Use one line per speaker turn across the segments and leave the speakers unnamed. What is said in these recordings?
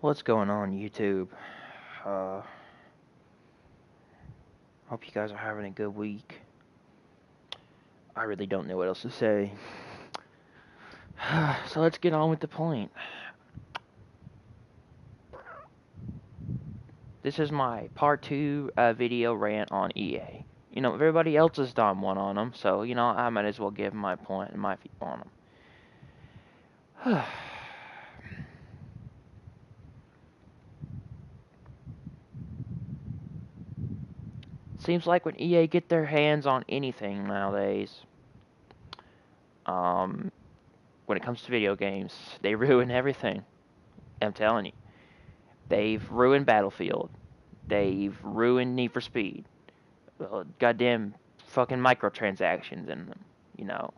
What's going on, YouTube? Uh, Hope you guys are having a good week. I really don't know what else to say. So let's get on with the point. This is my part 2 video rant on EA. Everybody else has done one on them, so, I might as well give my point and my view on them. Seems like when EA get their hands on anything nowadays, um, when it comes to video games, they ruin everything. I'm telling you. They've ruined Battlefield. They've ruined Need for Speed. Goddamn fucking microtransactions in them, you know,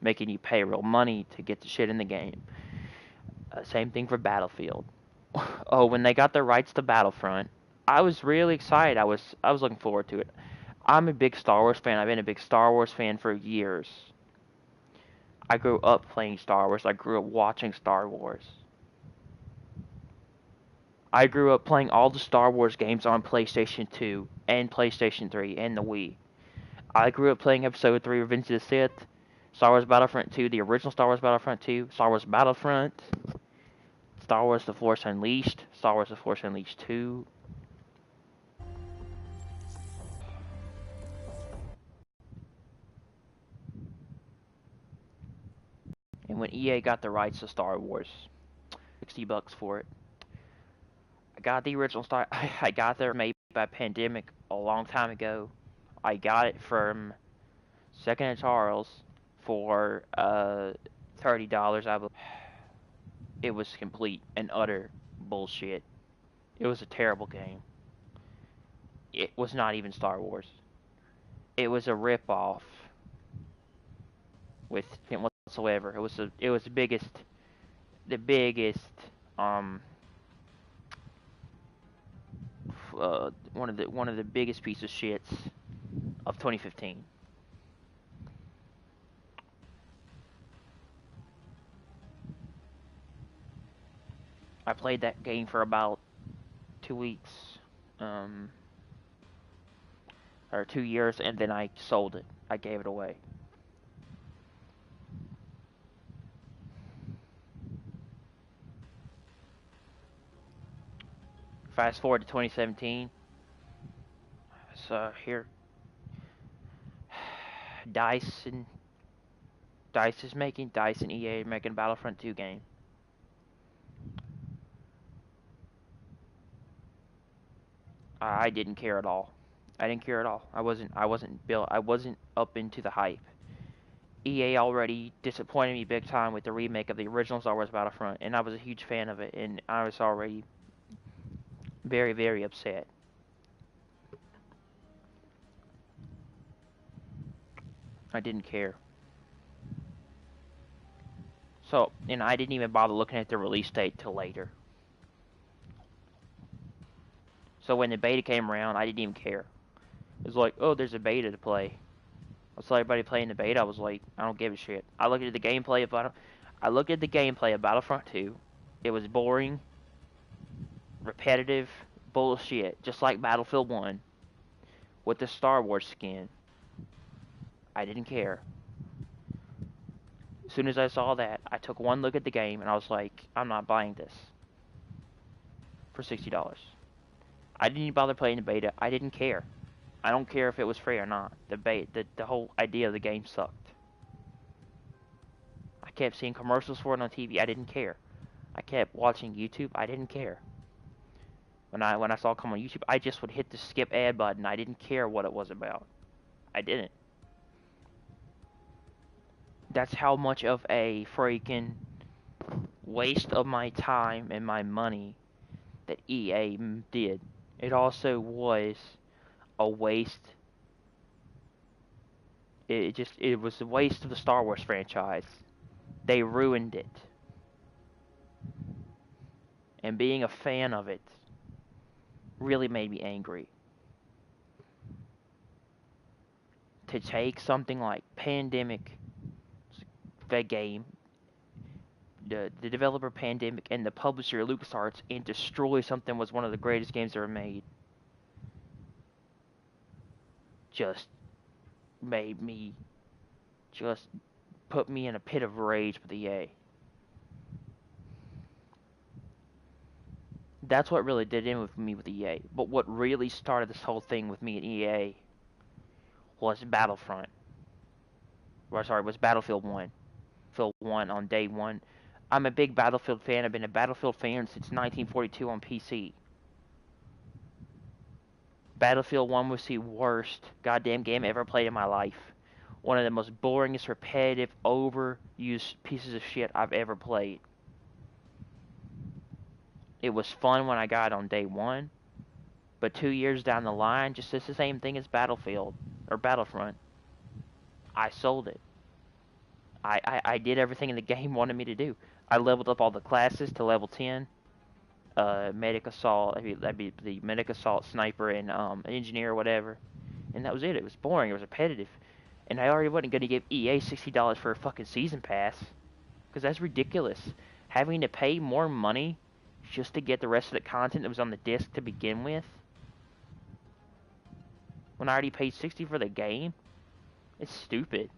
making you pay real money to get the shit in the game. Same thing for Battlefield. Oh, when they got the rights to Battlefront, I was really excited. I was looking forward to it. I'm a big Star Wars fan. I've been a big Star Wars fan for years. I grew up playing Star Wars. I grew up watching Star Wars. I grew up playing all the Star Wars games on PlayStation 2 and PlayStation 3 and the Wii. I grew up playing Episode 3 Revenge of the Sith, Star Wars Battlefront 2, the original Star Wars Battlefront 2, Star Wars Battlefront, Star Wars The Force Unleashed, Star Wars The Force Unleashed 2. And when EA got the rights to Star Wars, $60 for it. I got the original Star. I got there made by Pandemic a long time ago. I got it from Second and Charles for $30. I believe it was complete and utter bullshit. It was a terrible game. It was not even Star Wars. It was a rip-off with whatsoever. It was the biggest um one of the biggest piece of shits of 2015. I played that game for about 2 weeks, um, or 2 years, and then I sold it. I gave it away. Fast forward to 2017. So here, Dice and Dice and EA are making a Battlefront 2 game. I didn't care at all. I didn't care at all. I wasn't up into the hype. EA already disappointed me big time with the remake of the original Star Wars Battlefront, and I was a huge fan of it, and I was already very, very upset. I didn't care. So, and I didn't even bother looking at the release date till later. So when the beta came around, I didn't even care. It was like, oh, there's a beta to play. I saw everybody playing the beta. I was like, I don't give a shit. I looked at the gameplay of Battlefront 2. It was boring, repetitive bullshit, just like Battlefield 1 with the Star Wars skin. I didn't care. As soon as I saw that, I took one look at the game and I was like, I'm not buying this for $60. I didn't even bother playing the beta. I didn't care. I don't care if it was free or not. The whole idea of the game sucked. I kept seeing commercials for it on TV. I didn't care. I kept watching YouTube. I didn't care. When I saw it come on YouTube, I just would hit the skip ad button. I didn't care what it was about. I didn't. That's how much of a freaking waste of my time and my money that EA did. It also was a waste. It was a waste of the Star Wars franchise. They ruined it. And being a fan of it really made me angry. To take something like Pandemic, the game, the developer Pandemic and the publisher LucasArts and destroy something was one of the greatest games ever made. Just made me just put me in a pit of rage with EA. That's what really did in with me with EA. But what really started this whole thing with me at EA was Battlefront. Or sorry, was Battlefield 1. Battlefield 1 on day one. I'm a big Battlefield fan. I've been a Battlefield fan since 1942 on PC. Battlefield 1 was the worst goddamn game I ever played in my life. One of the most boringest, repetitive, overused pieces of shit I've ever played. It was fun when I got it on day one, but 2 years down the line, just it's the same thing as Battlefield or Battlefront. I sold it. I did everything in the game wanted me to do. I leveled up all the classes to level 10. Medic assault, that'd be the medic assault, sniper, and engineer or whatever. And that was it. It was boring. It was repetitive. And I already wasn't going to give EA $60 for a fucking season pass, because that's ridiculous. Having to pay more money just to get the rest of the content that was on the disc to begin with, when I already paid $60 for the game, it's stupid.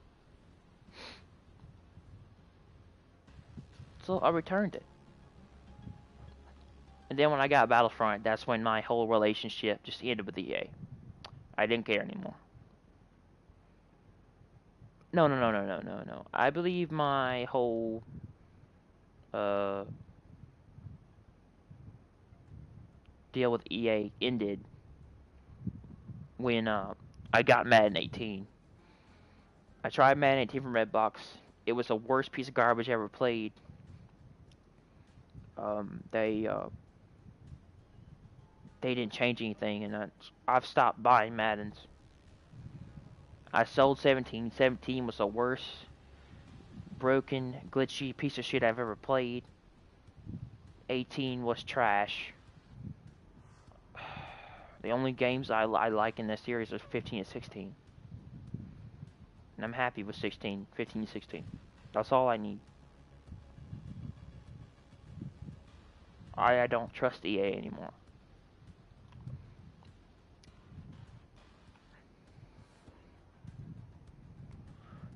So I returned it. And then when I got Battlefront, that's when my whole relationship just ended with EA. I didn't care anymore. No. I believe my whole uh, deal with EA ended when I got Madden 18. I tried Madden 18 from Redbox. It was the worst piece of garbage I ever played. They didn't change anything, and I've stopped buying Maddens. I sold 17. 17 was the worst, broken, glitchy piece of shit I've ever played. 18 was trash. The only games I like in this series are 15 and 16. And I'm happy with 16, 15 and 16. That's all I need. I don't trust EA anymore.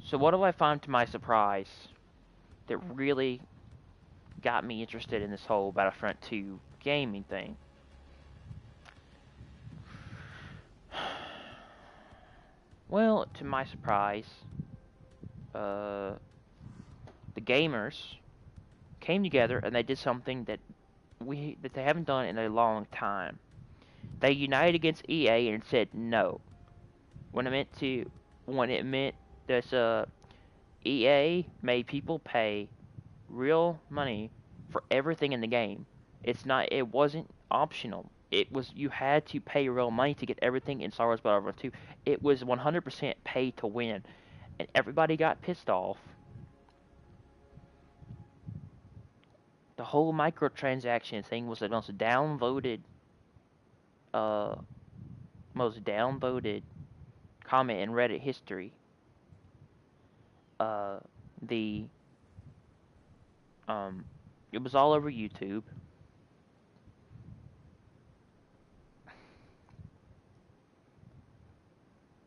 So what do I find to my surprise that really got me interested in this whole Battlefront 2 gaming thing? Well, to my surprise, the gamers came together and they did something that they haven't done in a long time. They united against EA and said no. When it meant that EA made people pay real money for everything in the game. It wasn't optional. It was, you had to pay real money to get everything in Star Wars Battlefront 2. It was 100% pay to win, and everybody got pissed off. The whole microtransaction thing was the uh, most downvoted comment in Reddit history. Uh, the it was all over YouTube.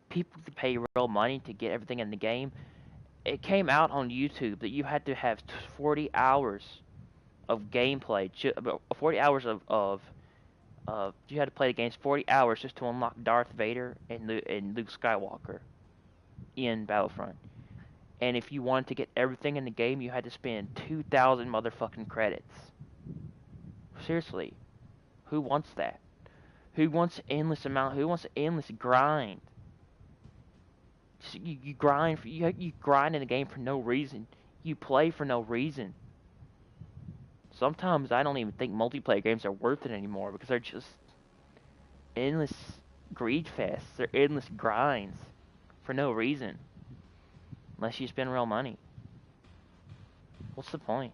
People to pay real money to get everything in the game. It came out on YouTube that you had to have 40 hours of gameplay, 40 hours of you had to play the games 40 hours just to unlock Darth Vader and Luke Skywalker in Battlefront. And if you wanted to get everything in the game, you had to spend 2,000 motherfucking credits. Seriously, who wants that? Who wants Who wants endless grind? You grind you grind in the game for no reason. You play for no reason. Sometimes I don't even think multiplayer games are worth it anymore because they're just endless greed fests. They're endless grinds for no reason. Unless you spend real money. What's the point?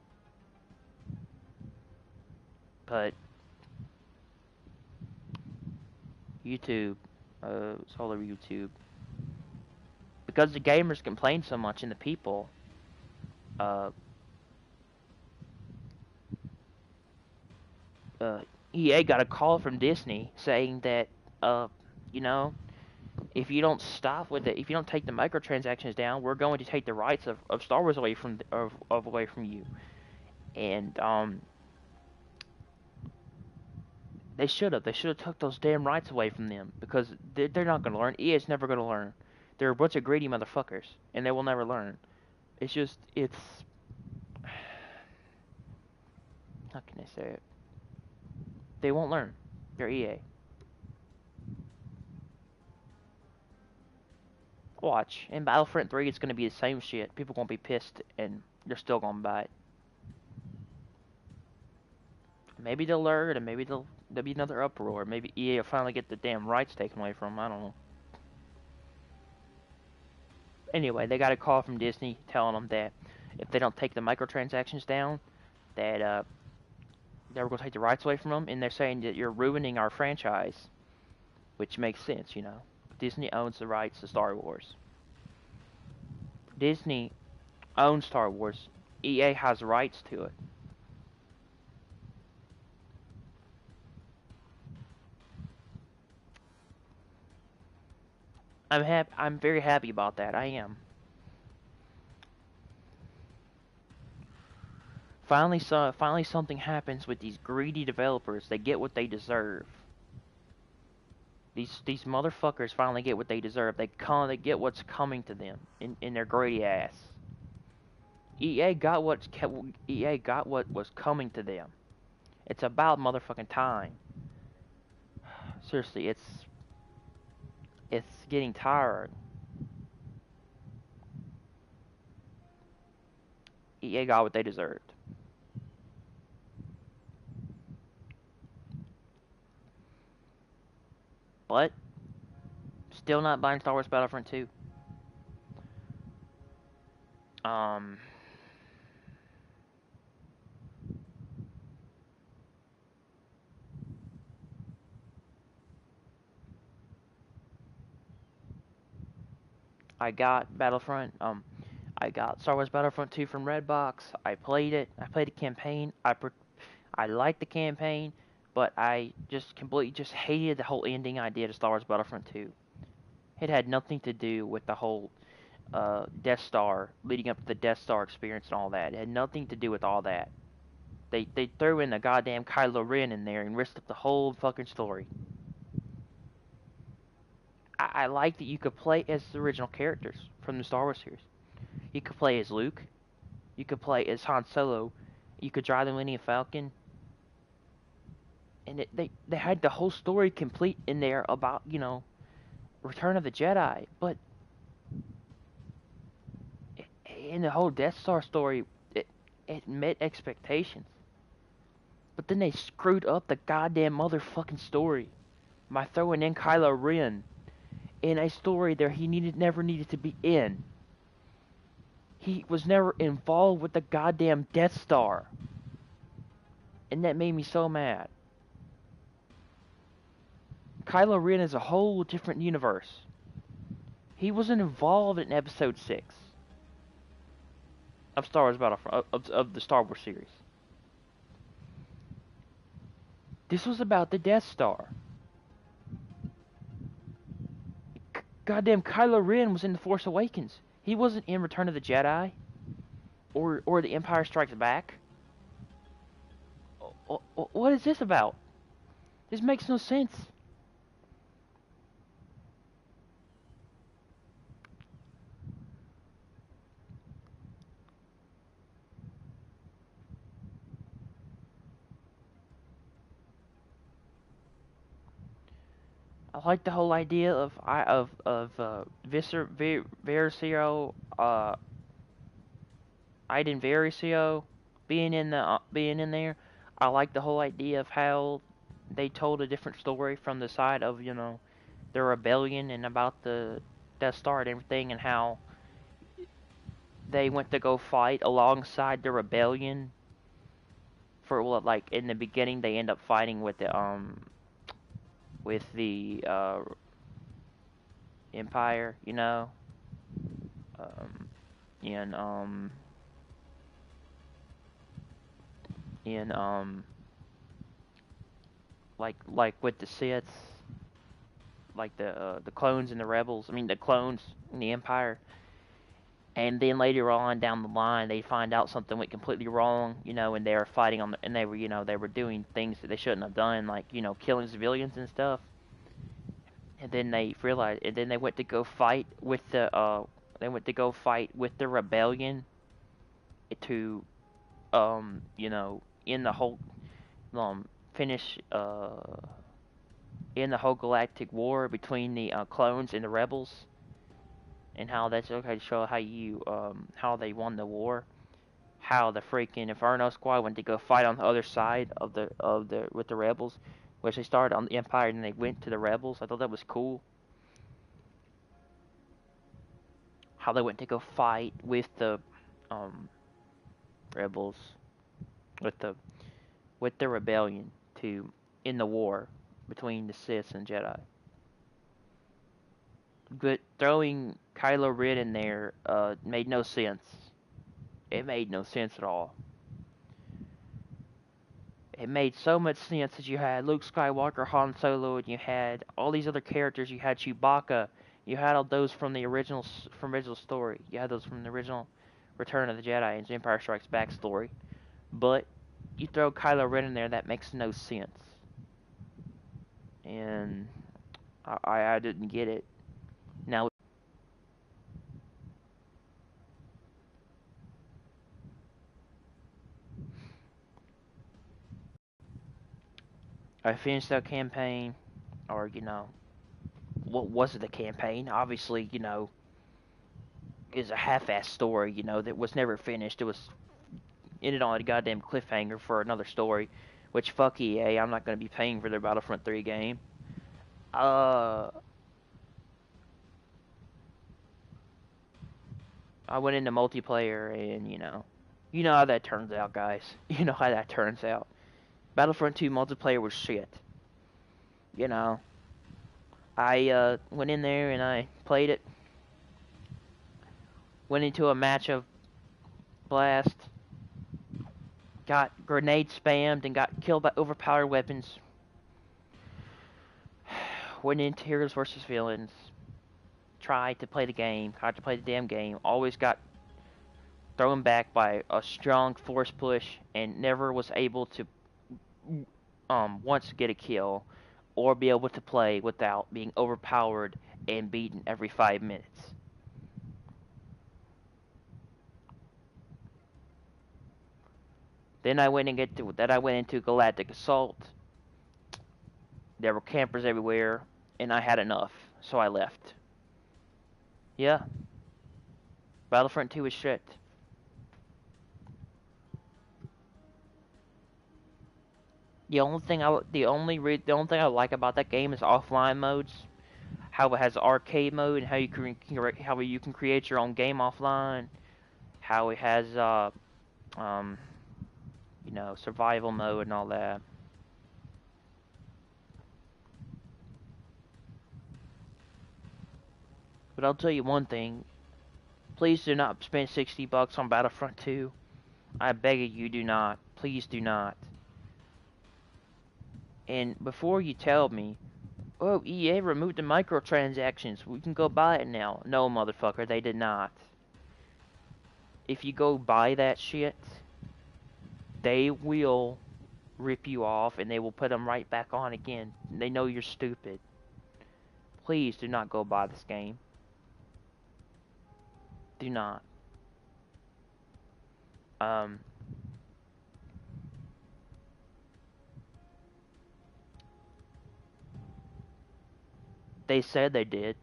But YouTube, it's all over YouTube. Because the gamers complain so much and the people, uh, EA got a call from Disney saying that, uh, you know, if you don't stop with it, if you don't take the microtransactions down, we're going to take the rights of Star Wars away from away from you. And they should have. They should have took those damn rights away from them because they're not going to learn. EA's never going to learn. They're a bunch of greedy motherfuckers, and they will never learn. It's just, it's, how can I say it? They won't learn. They're EA. Watch. In Battlefront 3, it's going to be the same shit. People going to be pissed, and they're still going to buy it. Maybe they'll learn, and maybe there'll be another uproar. Maybe EA will finally get the damn rights taken away from them. I don't know. Anyway, they got a call from Disney telling them that if they don't take the microtransactions down, that they were going to take the rights away from them, and they're saying that you're ruining our franchise, which makes sense, you know. Disney owns the rights to Star Wars. Disney owns Star Wars. EA has rights to it. I'm very happy about that. I am. Finally something happens with these greedy developers. They get what they deserve. These motherfuckers finally get what they deserve. They get what's coming to them in their greedy ass. EA got what was coming to them. It's about motherfucking time. Seriously, it's getting tired. EA got what they deserved. But still not buying Star Wars Battlefront 2. Um I got Battlefront. I got Star Wars Battlefront 2 from Redbox. I played it. I played the campaign. I liked the campaign, but I just completely just hated the whole ending idea to Star Wars Battlefront 2. It had nothing to do with the whole Death Star leading up to the Death Star experience and all that. It had nothing to do with all that. They threw in the goddamn Kylo Ren in there and risked up the whole fucking story. I like that you could play as the original characters from the Star Wars series. You could play as Luke. You could play as Han Solo. You could drive the Millennium Falcon. And they had the whole story complete in there about, you know, Return of the Jedi. But in the whole Death Star story, it met expectations. But then they screwed up the goddamn motherfucking story by throwing in Kylo Ren in a story that he never needed to be in. He was never involved with the goddamn Death Star. And that made me so mad. Kylo Ren is a whole different universe. He wasn't involved in Episode 6 of Star Wars Battlefront, of the Star Wars series. This was about the Death Star. Goddamn, Kylo Ren was in The Force Awakens. He wasn't in Return of the Jedi or The Empire Strikes Back. What is this about? This makes no sense. I like the whole idea of Versio, Iden Versio being in there. I like the whole idea of how they told a different story from the side of, you know, the rebellion and about the Death Star and everything, and how they went to go fight alongside the rebellion. For, well, like in the beginning, they end up fighting with the Empire, you know, um, in in like with the Siths, like the clones and the rebels. I mean the clones and the Empire. And then later on down the line, they find out something went completely wrong, and they were fighting and they were, they were doing things that they shouldn't have done, like, killing civilians and stuff. And then they realized, and then they went to go fight with the rebellion to, in the whole, finish, in the whole galactic war between the clones and the rebels, and how that's okay to show how they won the war. How the freaking Inferno Squad went to go fight on the other side of the with the rebels, which they started on the Empire and they went to the rebels. I thought that was cool. How they went to go fight with the rebels, with the rebellion to in the war between the Sith and Jedi. But throwing Kylo Ren in there made no sense. It made no sense at all. It made so much sense that you had Luke Skywalker, Han Solo, and you had all these other characters. You had Chewbacca. You had all those from the original story. You had those from the original Return of the Jedi and Empire Strikes Back story. But you throw Kylo Ren in there, that makes no sense. And I didn't get it. Now I finished that campaign, or what was it? A campaign? Obviously, is a half-assed story. That was never finished. It was ended on a goddamn cliffhanger for another story, which fuck EA. I'm not gonna be paying for their Battlefront 3 game. Uh, I went into multiplayer, and you know how that turns out, guys. You know how that turns out. Battlefront 2 multiplayer was shit. You know, I went in there and I played it. Went into a match of Blast. Got grenade spammed and got killed by overpowered weapons. Went into Heroes vs. Villains. Tried to play the game. Tried to play the damn game. Always got thrown back by a strong force push and never was able to once get a kill or be able to play without being overpowered and beaten every 5 minutes. Then I went into Galactic Assault. There were campers everywhere, and I had enough, so I left. Yeah, Battlefront 2 is shit. The only thing I like about that game is offline modes. How it has arcade mode and how you can create your own game offline. How it has um survival mode and all that. But I'll tell you one thing. Please do not spend $60 on Battlefront 2. I beg you, do not. Please do not. And before you tell me, oh, EA removed the microtransactions, we can go buy it now. No, motherfucker, they did not. If you go buy that shit, they will rip you off and they will put them right back on again. They know you're stupid. Please do not go buy this game. Do not. Um, they said they did,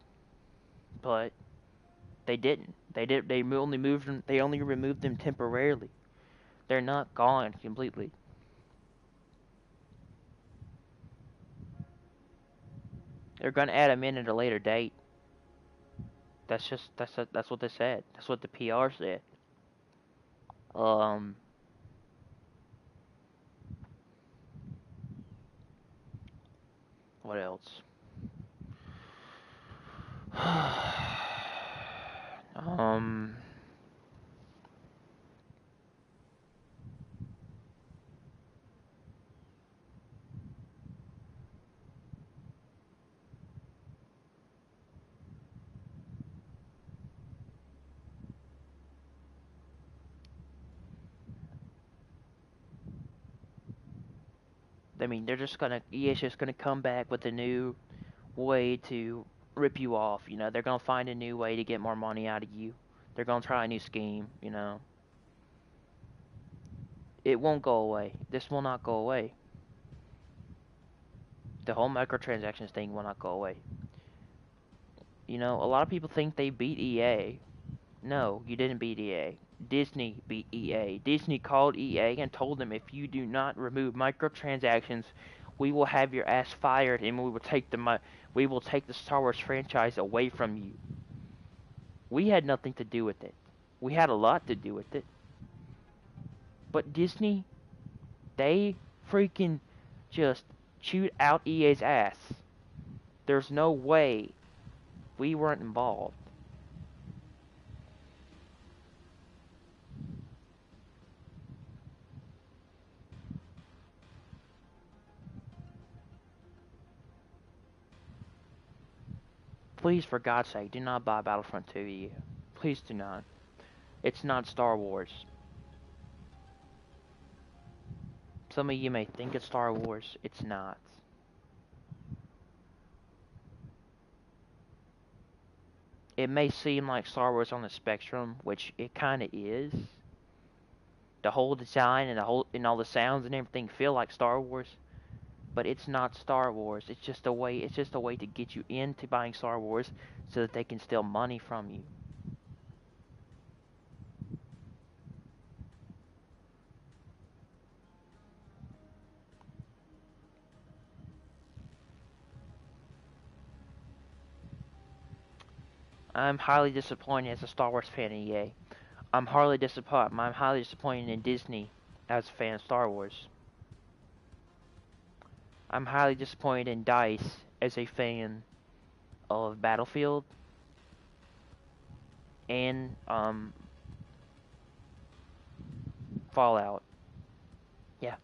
but they didn't. They did. They only moved them. They only removed them temporarily. They're not gone completely. They're gonna add them in at a later date. That's what they said. That's what the PR said. Um, what else? um, I mean, EA's just gonna come back with a new way to rip you off. You know, they're gonna find a new way to get more money out of you. They're gonna try a new scheme. You know, it won't go away. This will not go away. The whole microtransactions thing will not go away. You know, a lot of people think they beat EA. No, you didn't beat EA. Disney beat EA. Disney called EA and told them, if you do not remove microtransactions, we will have your ass fired and we will take the Star Wars franchise away from you. We had nothing to do with it. We had a lot to do with it. But Disney, they freaking just chewed out EA's ass. There's no way we weren't involved. Please, for God's sake, do not buy Battlefront 2 EA. Please do not. It's not Star Wars. Some of you may think it's Star Wars. It's not. It may seem like Star Wars on the spectrum, which it kind of is. The whole design and all the sounds and everything feel like Star Wars, but it's not Star Wars. It's just a way. It's just a way to get you into buying Star Wars so that they can steal money from you. I'm highly disappointed as a Star Wars fan in EA. I'm highly disappointed in Disney as a fan of Star Wars. I'm highly disappointed in DICE as a fan of Battlefield and Fallout. Yeah.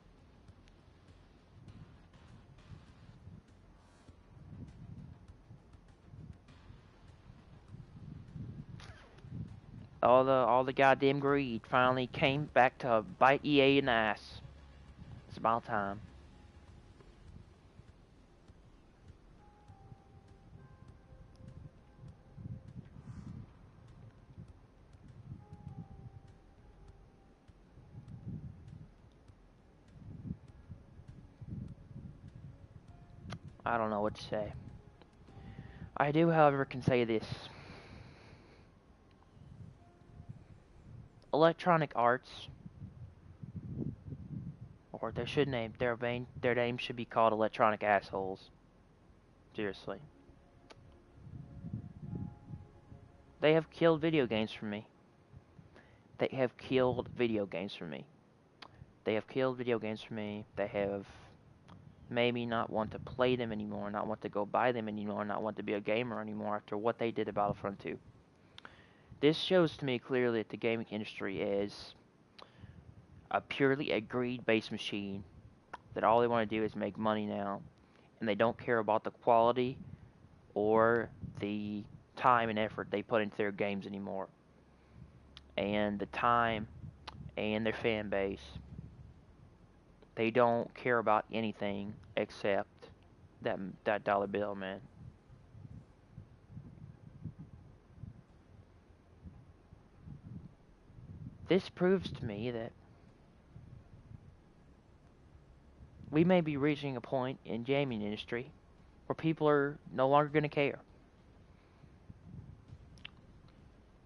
All the goddamn greed finally came back to bite EA in the ass. It's about time. I don't know what to say. I do, however, can say this. Electronic Arts, or they should name their name should be called Electronic Assholes. Seriously. They have killed video games for me. They have killed video games for me. They have killed video games for me. They have made me not want to play them anymore, not want to go buy them anymore, not want to be a gamer anymore after what they did to Battlefront 2. This shows to me clearly that the gaming industry is a greed-based machine, that all they want to do is make money now, and they don't care about the quality or the time and effort they put into their games anymore, and the time and their fan base. They don't care about anything except that dollar bill, man. This proves to me that we may be reaching a point in gaming industry where people are no longer going to care.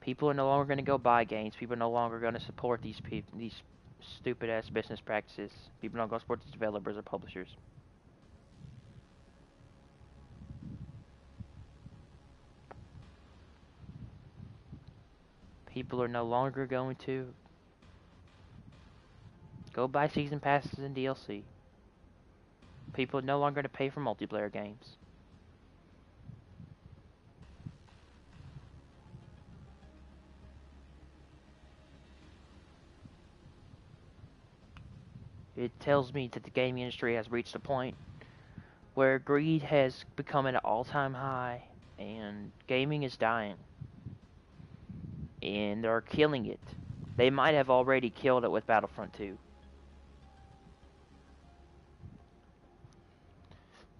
People are no longer going to go buy games. People are no longer going to support these stupid ass business practices. People are not going to support these developers or publishers. People are no longer going to go buy season passes and DLC. People are no longer going to pay for multiplayer games. It tells me that the gaming industry has reached a point where greed has become at an all-time high and gaming is dying. And they're killing it. They might have already killed it with Battlefront 2.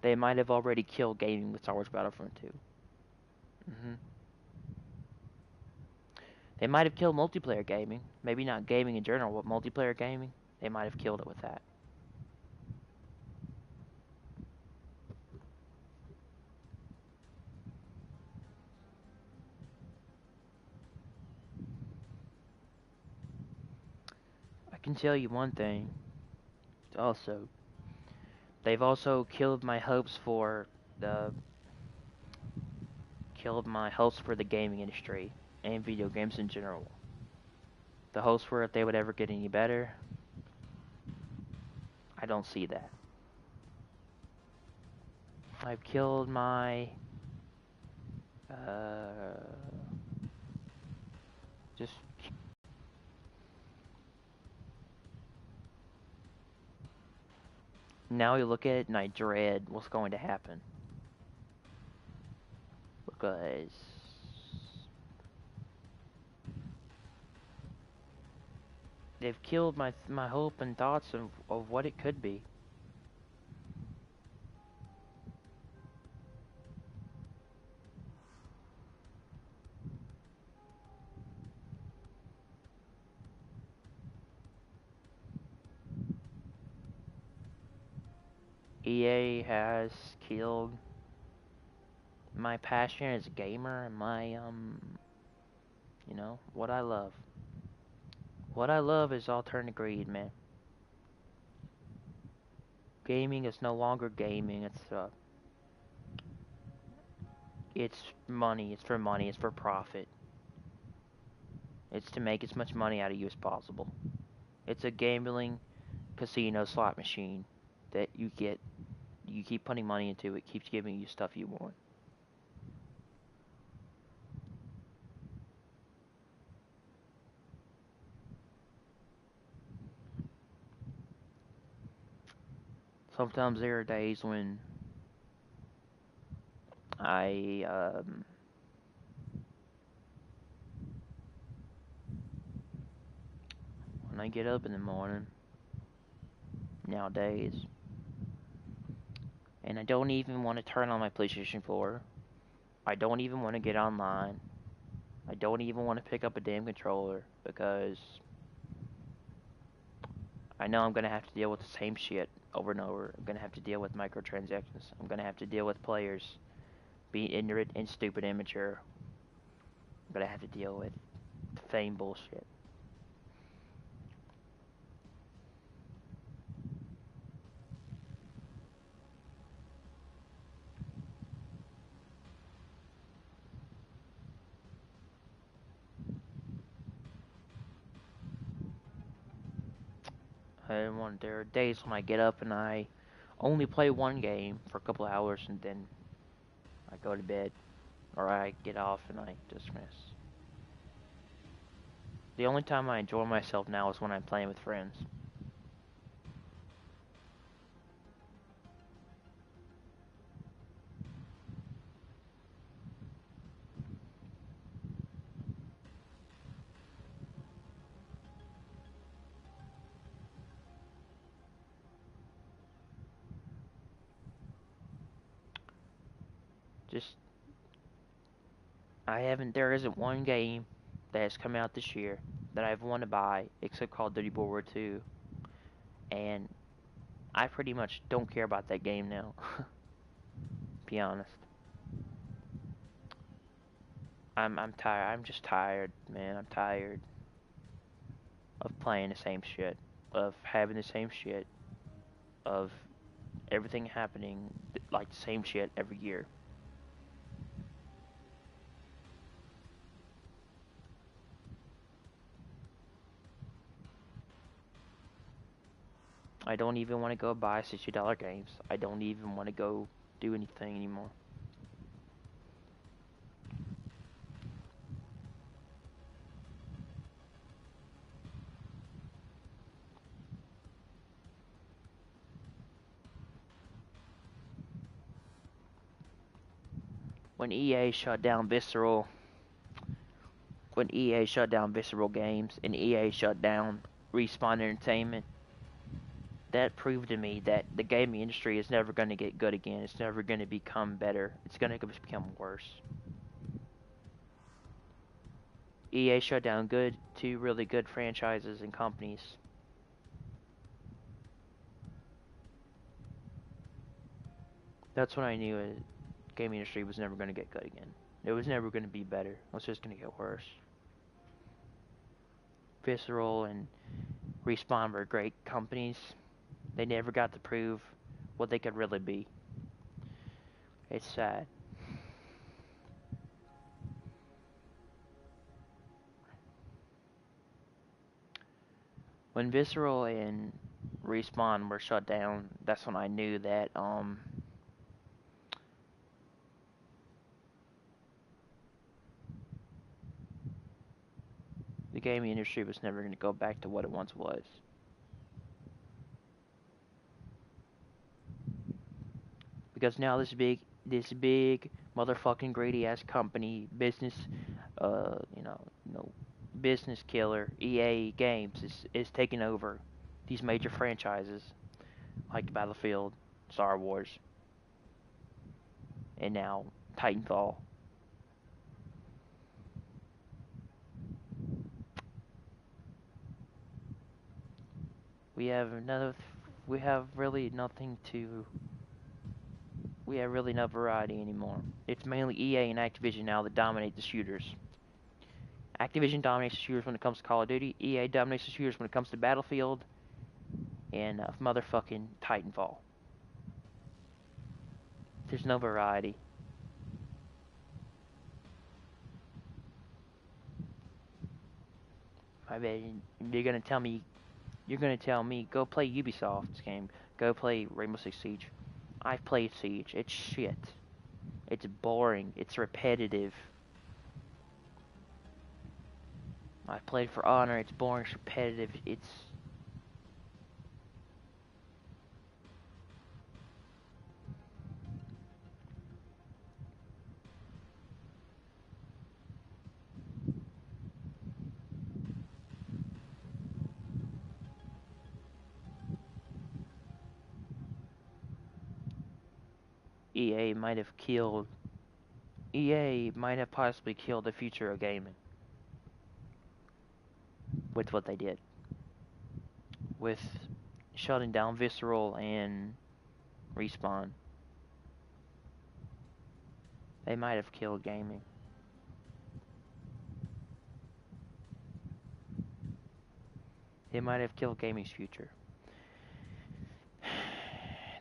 They might have already killed gaming with Star Wars Battlefront 2. They might have killed multiplayer gaming. Maybe not gaming in general, but multiplayer gaming. They might have killed it with that. I can tell you one thing. Also, they've also killed my hopes for the gaming industry and video games in general. The hopes were if they would ever get any better. I don't see that. I've killed my just now you look at it and I dread what's going to happen. Because they've killed my hope and thoughts of what it could be. EA has killed my passion as a gamer and my you know, what I love. What I love is all turned to greed, man. Gaming is no longer gaming. It's money. It's for money. It's for profit. It's to make as much money out of you as possible. It's a gambling casino slot machine that you keep putting money into. It keeps giving you stuff you want. Sometimes there are days when when I get up in the morning nowadays and I don't even want to turn on my PlayStation 4. I don't even want to get online. I don't even want to pick up a damn controller because I know I'm going to have to deal with the same shit over and over. I'm going to have to deal with microtransactions. I'm going to have to deal with players being ignorant and stupid and immature. I'm going to have to deal with fame bullshit. There are days when I get up and I only play one game for a couple hours and then I go to bed or I get off and I dismiss. The only time I enjoy myself now is when I'm playing with friends. Just there isn't one game that has come out this year that I've wanted to buy except Call of Duty World War II, and I pretty much don't care about that game now. Be honest. I'm tired. I'm just tired, man. I'm tired of playing the same shit, of having the same shit, of everything happening like the same shit every year. I don't even want to go buy $60 games. I don't even want to go do anything anymore. When EA shut down Visceral, when EA shut down Visceral Games and EA shut down Respawn Entertainment, that proved to me that the gaming industry is never going to get good again. It's never going to become better. It's going to become worse. EA shut down two really good franchises and companies. That's when I knew the gaming industry was never going to get good again. It was never going to be better. It was just going to get worse. Visceral and Respawn were great companies. They never got to prove what they could really be. It's sad. When Visceral and Respawn were shut down, that's when I knew that the gaming industry was never going to go back to what it once was. Because now this big motherfucking greedy ass company, business, you know, business killer, EA Games is taking over these major franchises like Battlefield, Star Wars, and now Titanfall. We have another. We have really nothing to. We have really no variety anymore. It's mainly EA and Activision now that dominate the shooters. Activision dominates the shooters when it comes to Call of Duty. EA dominates the shooters when it comes to Battlefield and motherfucking Titanfall. There's no variety. I bet you're gonna tell me. You're gonna tell me go play Ubisoft's game. Go play Rainbow Six Siege. I've played Siege. It's shit. It's boring. It's repetitive. I've played For Honor. It's boring. It's repetitive. It's EA might have killed. EA might have possibly killed the future of gaming with what they did. With shutting down Visceral and Respawn. They might have killed gaming. They might have killed gaming's future.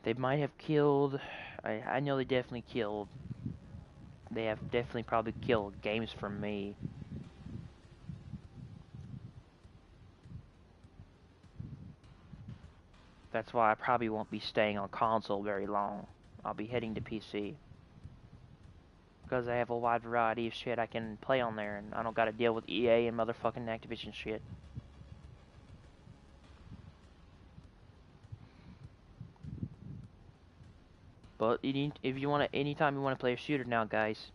They might have killed. I know they definitely killed. They have definitely probably killed games for me. That's why I probably won't be staying on console very long. I'll be heading to PC. Because I have a wide variety of shit I can play on there, and I don't gotta deal with EA and motherfucking Activision shit. But if you wanna, anytime you wanna play a shooter now, guys,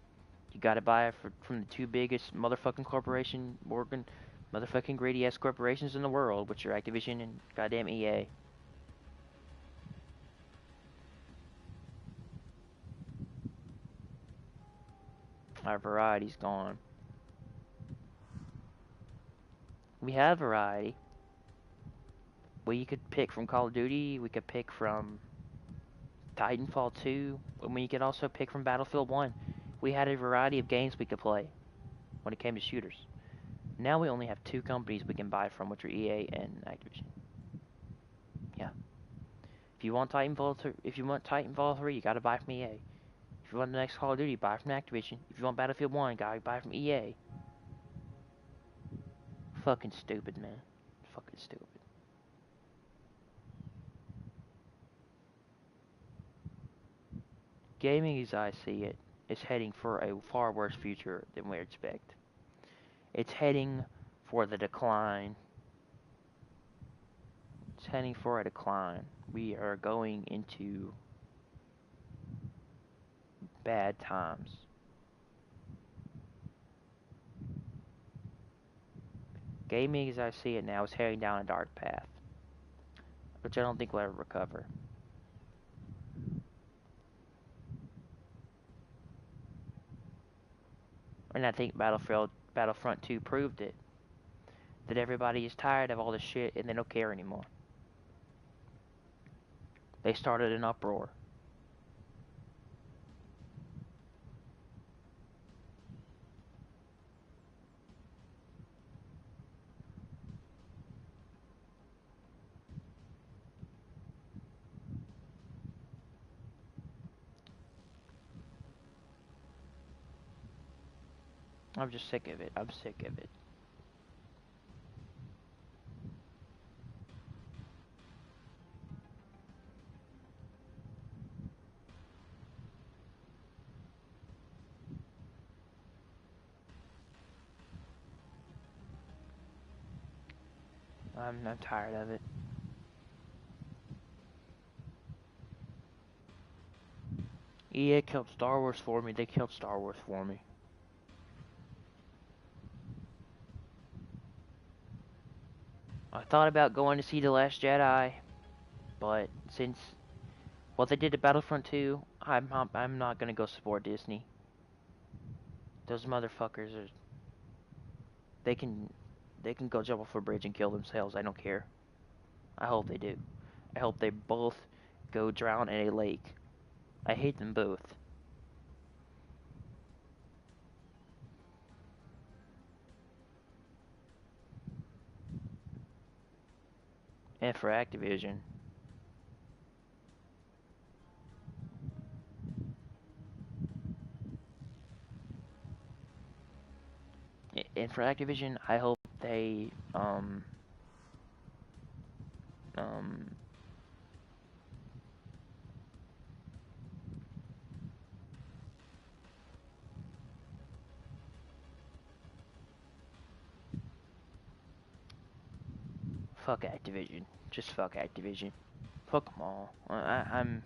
you gotta buy it from the two biggest motherfucking corporation, motherfucking greedy ass corporations in the world, which are Activision and goddamn EA. Our variety's gone. We have variety. We could pick from Call of Duty. We could pick from Titanfall 2. And we could also pick from Battlefield 1. We had a variety of games we could play when it came to shooters. Now we only have two companies we can buy from, which are EA and Activision. Yeah. If you want Titanfall 3, you gotta buy from EA. If you want the next Call of Duty, buy from Activision. If you want Battlefield 1, gotta buy from EA. Fucking stupid, man. Fucking stupid. Gaming, as I see it, is heading for a far worse future than we expect. It's heading for the decline. It's heading for a decline. We are going into bad times. Gaming, as I see it now, is heading down a dark path. which I don't think will ever recover. And I think Battlefront 2 proved it. That everybody is tired of all this shit and they don't care anymore. They started an uproar. I'm just sick of it. I'm sick of it. I'm tired of it. EA killed Star Wars for me. They killed Star Wars for me. I thought about going to see The Last Jedi, but since what they did to Battlefront 2, I'm not gonna go support Disney. Those motherfuckers are. They can go jump off a bridge and kill themselves. I don't care. I hope they do. I hope they both go drown in a lake. I hate them both. And for Activision. And for Activision, I hope they fuck Activision. Just fuck Activision. Fuck them all. I'm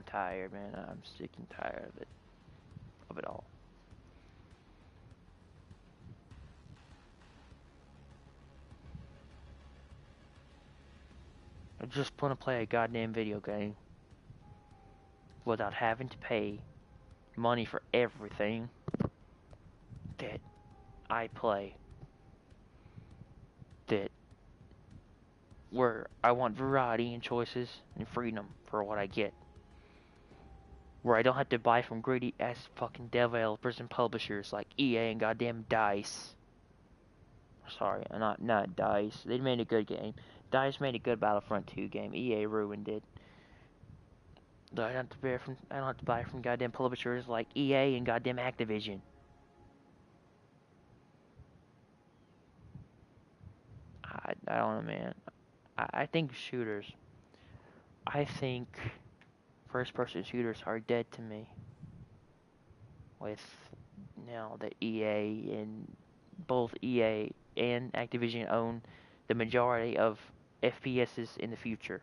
tired, man. I'm sick and tired of it. Of it all. I just want to play a goddamn video game without having to pay money for everything that I play. That where I want variety and choices and freedom for what I get. Where I don't have to buy from greedy ass fucking developers and publishers like EA and goddamn DICE. Sorry, not DICE. They made a good game. DICE made a good Battlefront 2 game. EA ruined it. I don't have to buy from goddamn publishers like EA and goddamn Activision. I don't know, man. I think shooters. I think first-person shooters are dead to me. With now that EA and both EA and Activision own the majority of FPSs in the future.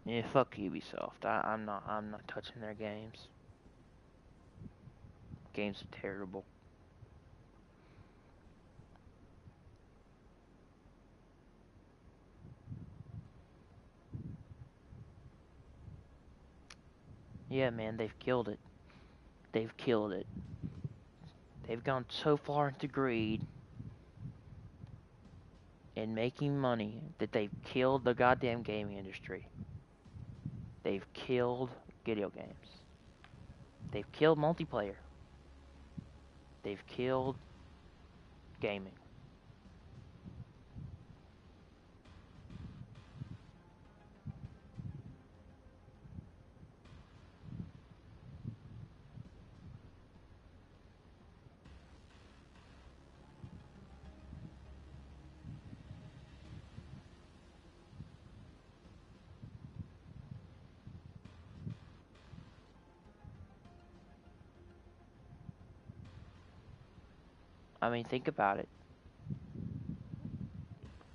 Yeah, fuck Ubisoft. I'm not touching their games. Games are terrible. Yeah, man, they've killed it. They've killed it. They've gone so far into greed and making money that they've killed the goddamn gaming industry. They've killed video games. They've killed multiplayer. They've killed gaming. I mean, think about it.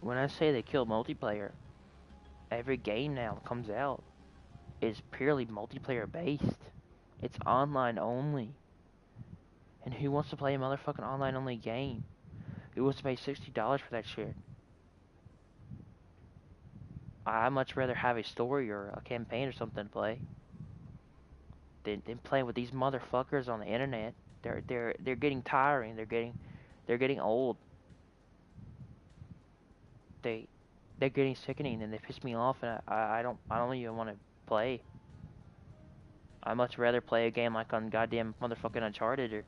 When I say they killed multiplayer, every game now comes out is purely multiplayer based. It's online only. And who wants to play a motherfucking online only game? Who wants to pay $60 for that shit? I'd much rather have a story or a campaign or something to play than playing with these motherfuckers on the internet. They're getting tiring. They're getting old. They they're getting sickening and they piss me off, and I don't even want to play. I much rather play a game like on goddamn motherfucking Uncharted or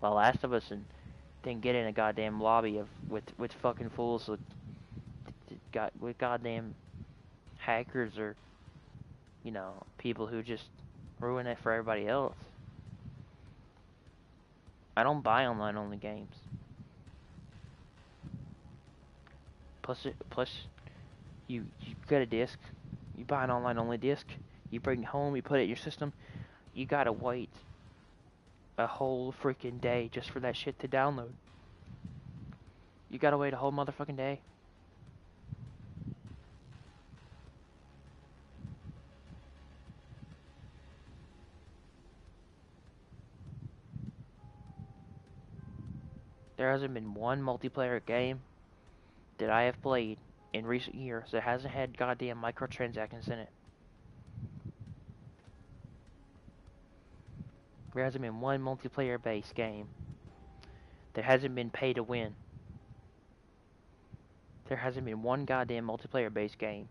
The Last of Us and than get in a goddamn lobby of with fucking fools with goddamn hackers or people who just ruin it for everybody else. I don't buy online only games. Plus, you get a disc, you buy an online only disc, you bring it home, you put it in your system, you gotta wait a whole freaking day just for that shit to download. You gotta wait a whole motherfucking day. There hasn't been one multiplayer game that I have played in recent years that hasn't had goddamn microtransactions in it. There hasn't been one multiplayer based game that hasn't been pay to win. There hasn't been one goddamn multiplayer based game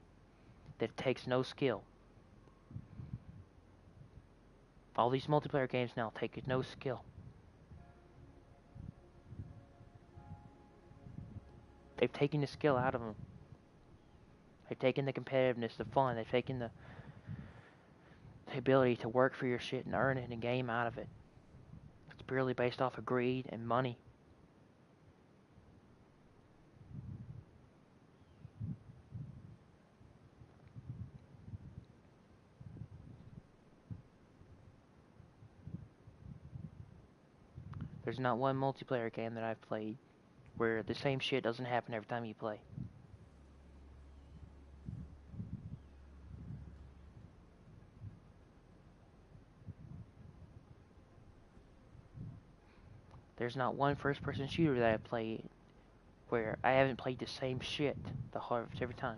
that takes no skill. All these multiplayer games now take no skill. They've taken the skill out of them. They've taken the competitiveness, the fun. They've taken the ability to work for your shit and earn it in a game out of it. It's purely based off of greed and money. There's not one multiplayer game that I've played where the same shit doesn't happen every time you play. There's not one first-person shooter that I've played where I haven't played the same shit every time.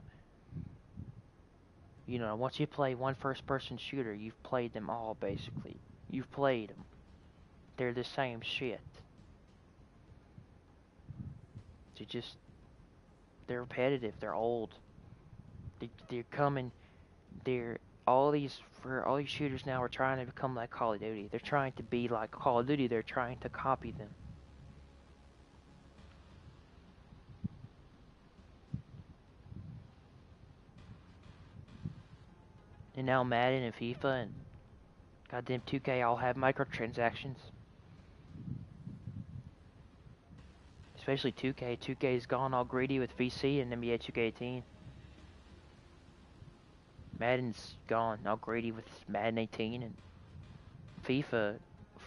Once you play one first-person shooter, you've played them all, basically. You've played them. They're the same shit. They're repetitive, they're old. They're coming, all these shooters now are trying to become like Call of Duty. They're trying to be like Call of Duty, they're trying to copy them. And now Madden and FIFA and goddamn 2K all have microtransactions. Especially 2K. 2K's gone all greedy with VC and NBA 2K18. Madden's gone all greedy with Madden 18 and FIFA.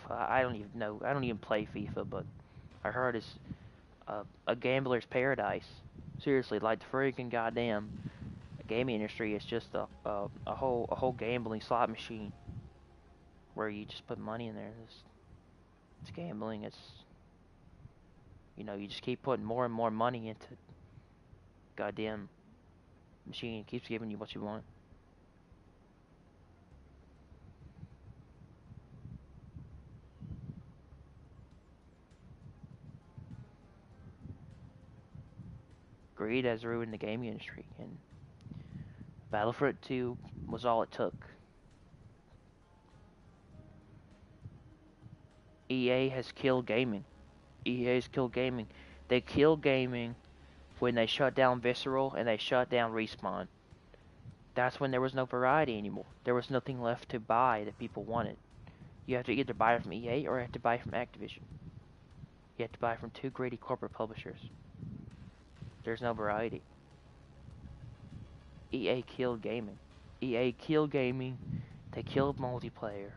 I don't even know. I don't even play FIFA, but I heard it's a gambler's paradise. Seriously, like the freaking goddamn gaming industry is just a whole gambling slot machine where you just put money in there. It's gambling. You just keep putting more and more money into goddamn machine. It keeps giving you what you want. Greed has ruined the gaming industry, and Battlefront 2 was all it took. EA has killed gaming. EA has killed gaming. They killed gaming when they shut down Visceral and they shut down Respawn. That's when there was no variety anymore. There was nothing left to buy that people wanted. You have to either buy it from EA or you have to buy it from Activision. You have to buy it from two greedy corporate publishers. There's no variety. EA killed gaming. EA killed gaming. They killed multiplayer.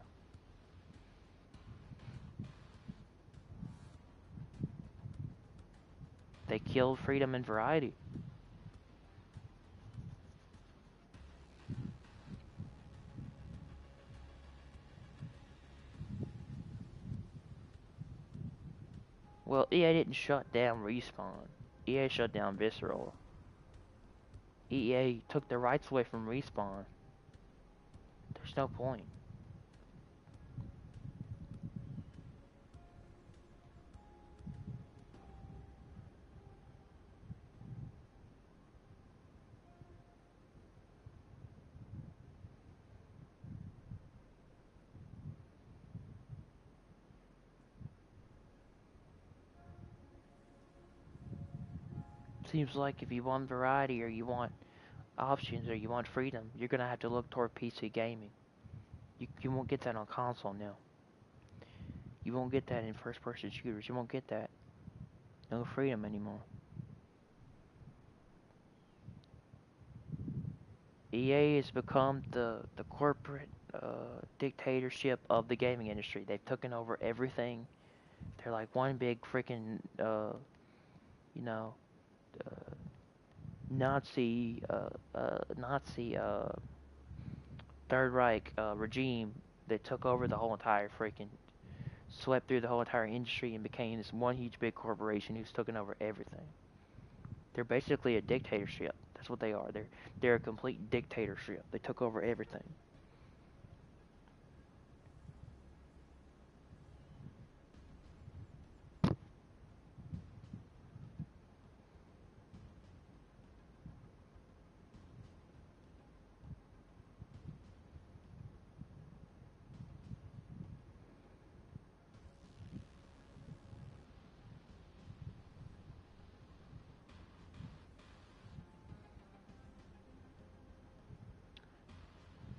They killed freedom and variety. Well, EA didn't shut down Respawn. EA shut down Visceral. EA took the rights away from Respawn. There's no point. Seems like if you want variety or you want options or you want freedom, you're gonna have to look toward PC gaming. You won't get that on console now. You won't get that in first-person shooters. You won't get that. No freedom anymore. EA has become the corporate dictatorship of the gaming industry. They've taken over everything. They're like one big freaking, you know, uh, Nazi Third Reich regime that took over the whole entire freaking, swept through the whole entire industry and became this one huge big corporation who's taken over everything. They're basically a dictatorship. That's what they are. They're a complete dictatorship. They took over everything.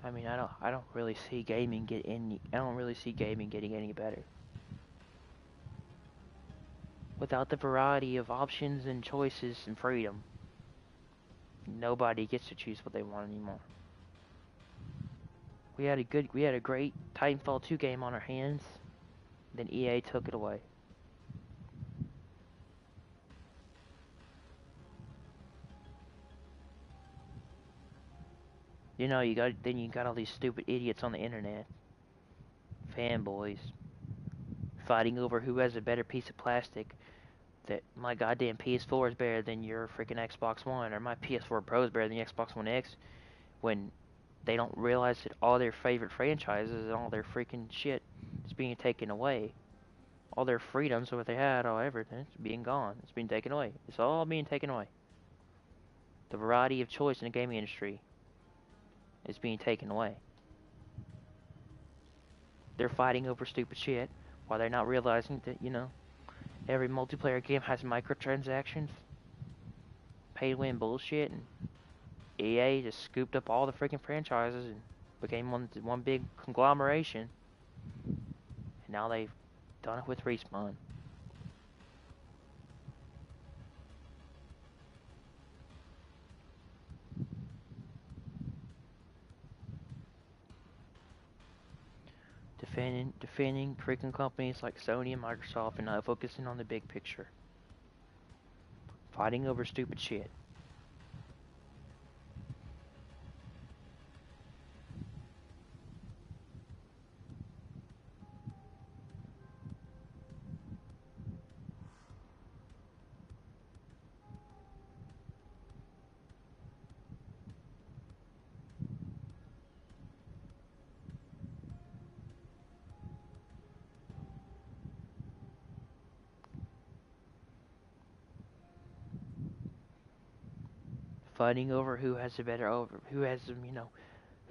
I mean, I don't really see gaming get any. I don't really see gaming getting any better. Without the variety of options and choices and freedom, nobody gets to choose what they want anymore. We had a great Titanfall 2 game on our hands, then EA took it away. You know, you got all these stupid idiots on the internet, fanboys, fighting over who has a better piece of plastic. That my goddamn PS4 is better than your freaking Xbox One, or my PS4 Pro is better than the Xbox One X, when they don't realize that all their favorite franchises and all their freaking shit is being taken away. All their freedoms, what they had, all everything, it's being gone. It's being taken away. It's all being taken away. The variety of choice in the gaming industry is being taken away. They're fighting over stupid shit while they're not realizing that, every multiplayer game has microtransactions, pay to win bullshit, and EA just scooped up all the freaking franchises and became one big conglomeration. And now they've done it with Respawn. Defending freaking companies like Sony and Microsoft and not focusing on the big picture. Fighting over stupid shit. Fighting over who has a better who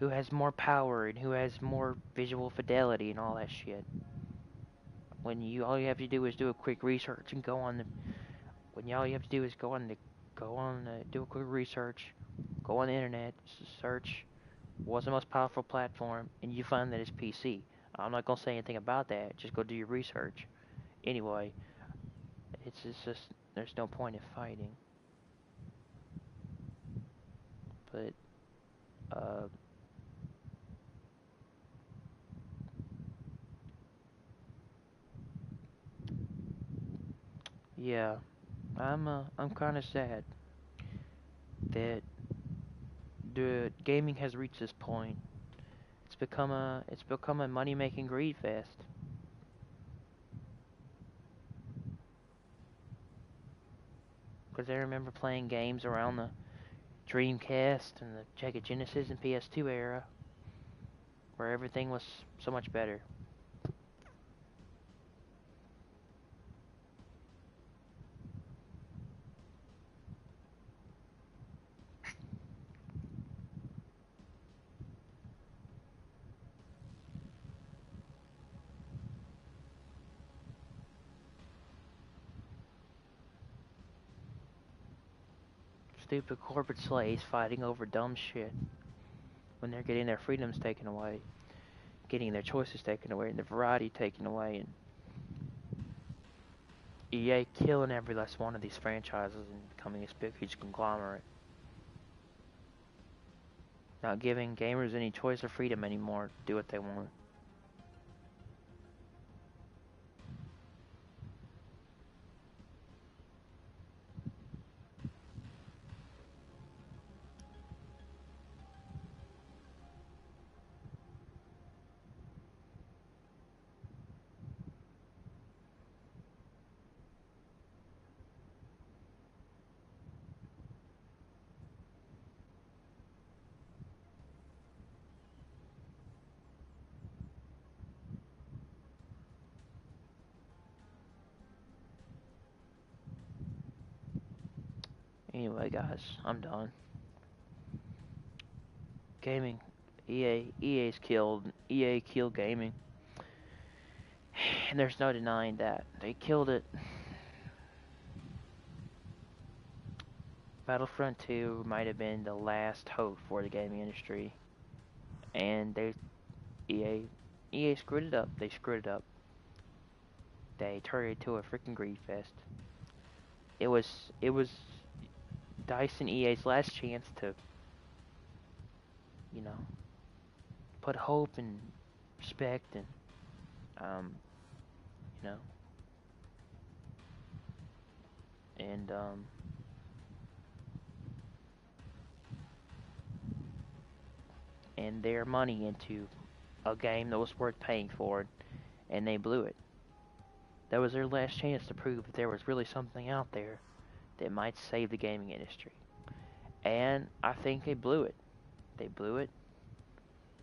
has more power and who has more visual fidelity and all that shit. When all you have to do is do a quick research and when all you have to do is do a quick research, go on the internet, search what's the most powerful platform, and you find that it's PC. I'm not gonna say anything about that. Just go do your research. Anyway, it's just there's no point in fighting. But uh, yeah, I'm kind of sad that the gaming has reached this point. It's become a money making greed fest. Because I remember playing games around the Dreamcast and the Sega Genesis and PS2 era where everything was so much better. Stupid corporate slaves fighting over dumb shit when they're getting their freedoms taken away, getting their choices taken away, and their variety taken away, and EA killing every last one of these franchises and becoming this big, huge conglomerate. Not giving gamers any choice or freedom anymore to do what they want. Anyway, guys, I'm done. Gaming, EA killed gaming, and there's no denying that they killed it. Battlefront 2 might have been the last hope for the gaming industry, and EA EA screwed it up. They screwed it up. They turned it into a freaking greed fest. It was DICE and EA's last chance to, you know, put hope and respect and you know, and and their money into a game that was worth paying for, and they blew it. That was their last chance to prove that there was really something out there that might save the gaming industry. And I think they blew it. They blew it.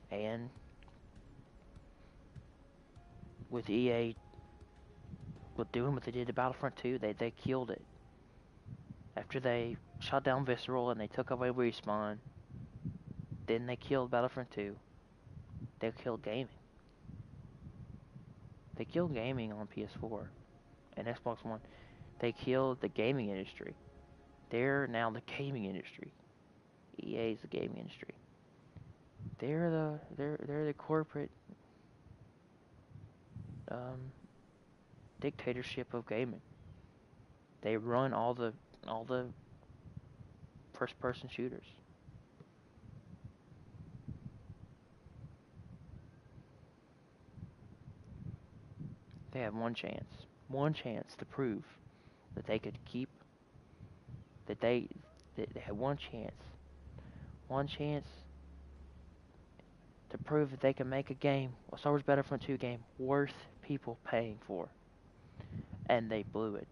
And with EA with doing what they did to Battlefront 2, they killed it. After they shut down Visceral and they took away Respawn, then they killed Battlefront 2. They killed gaming. They killed gaming on PS4 and Xbox One. They killed the gaming industry. They're now the gaming industry. EA is the gaming industry. They're the corporate dictatorship of gaming. They run all the first person shooters. They have one chance to prove that they could keep that they had one chance to prove that they can make a game, a Star Wars Battlefront 2 game, worth people paying for, and they blew it.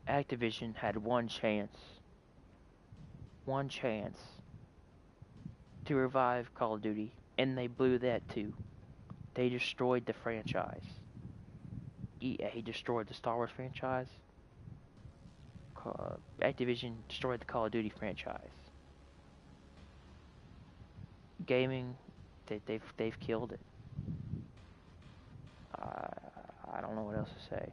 Activision had one chance to revive Call of Duty, and they blew that too. They destroyed the franchise. EA destroyed the Star Wars franchise. Activision destroyed the Call of Duty franchise. Gaming, they've killed it. I don't know what else to say.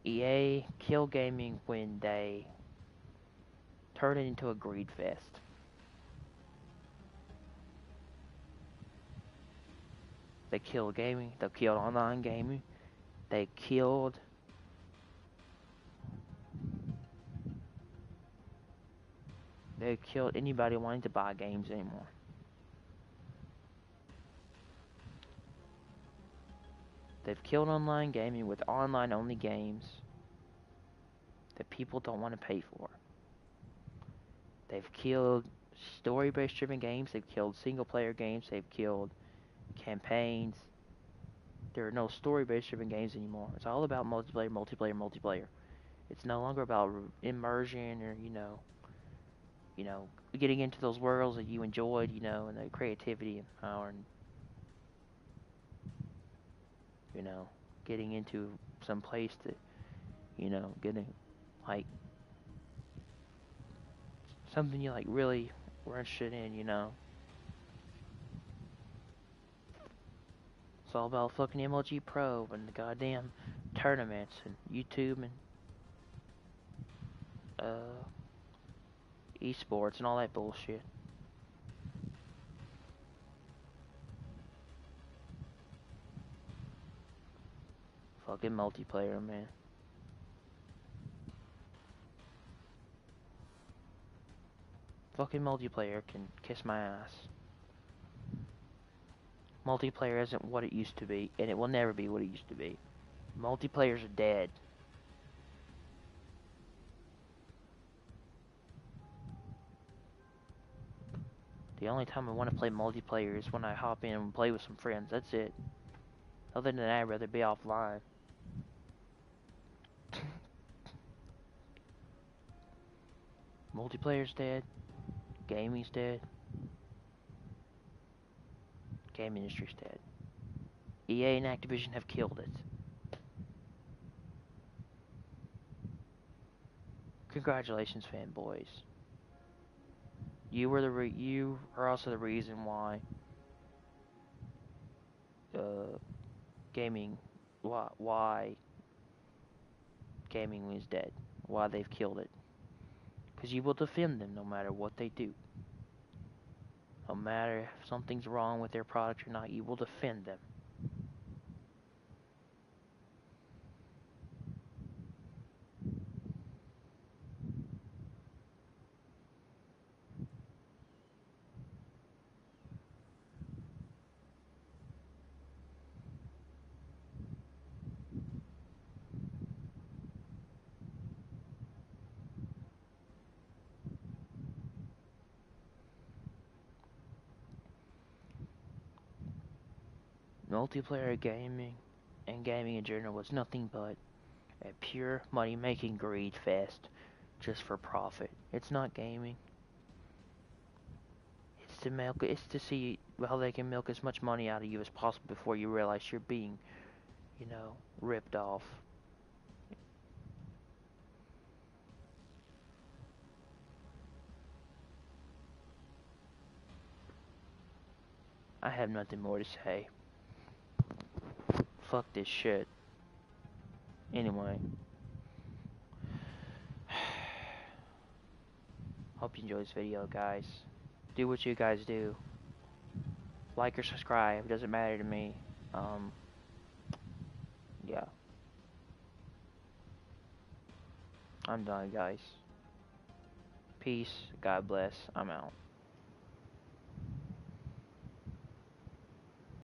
EA killed gaming when they turned it into a greed fest. They killed gaming. They killed online gaming. They killed anybody wanting to buy games anymore. They've killed online gaming with online only games that people don't want to pay for. They've killed story-based driven games. They've killed single-player games. They've killed campaigns. There are no story-based driven games anymore. It's all about multiplayer, multiplayer, multiplayer. It's no longer about immersion or getting into those worlds that you enjoyed, and the creativity and power, and getting into some place to, getting like something you like really were interested in. It's all about fucking MLG Pro and the goddamn tournaments and YouTube and uh esports and all that bullshit. Fucking multiplayer, man. Fucking multiplayer can kiss my ass. Multiplayer isn't what it used to be, and it will never be what it used to be. Multiplayers are dead. The only time I want to play multiplayer is when I hop in and play with some friends. That's it. Other than that, I'd rather be offline. Multiplayer's dead. Gaming's dead. Game industry's dead. EA and Activision have killed it. Congratulations, fanboys. You are also the reason why gaming why gaming is dead. Why they've killed it. Because you will defend them no matter what they do. No matter if something's wrong with their product or not, you will defend them. Multiplayer gaming and gaming in general was nothing but a pure money-making greed fest just for profit. It's not gaming. It's to see how they can milk as much money out of you as possible before you realize you're being, ripped off. I have nothing more to say. Fuck this shit. Anyway. Hope you enjoyed this video, guys. Do what you guys do. Like or subscribe. It doesn't matter to me. Yeah. I'm done, guys. Peace. God bless. I'm out.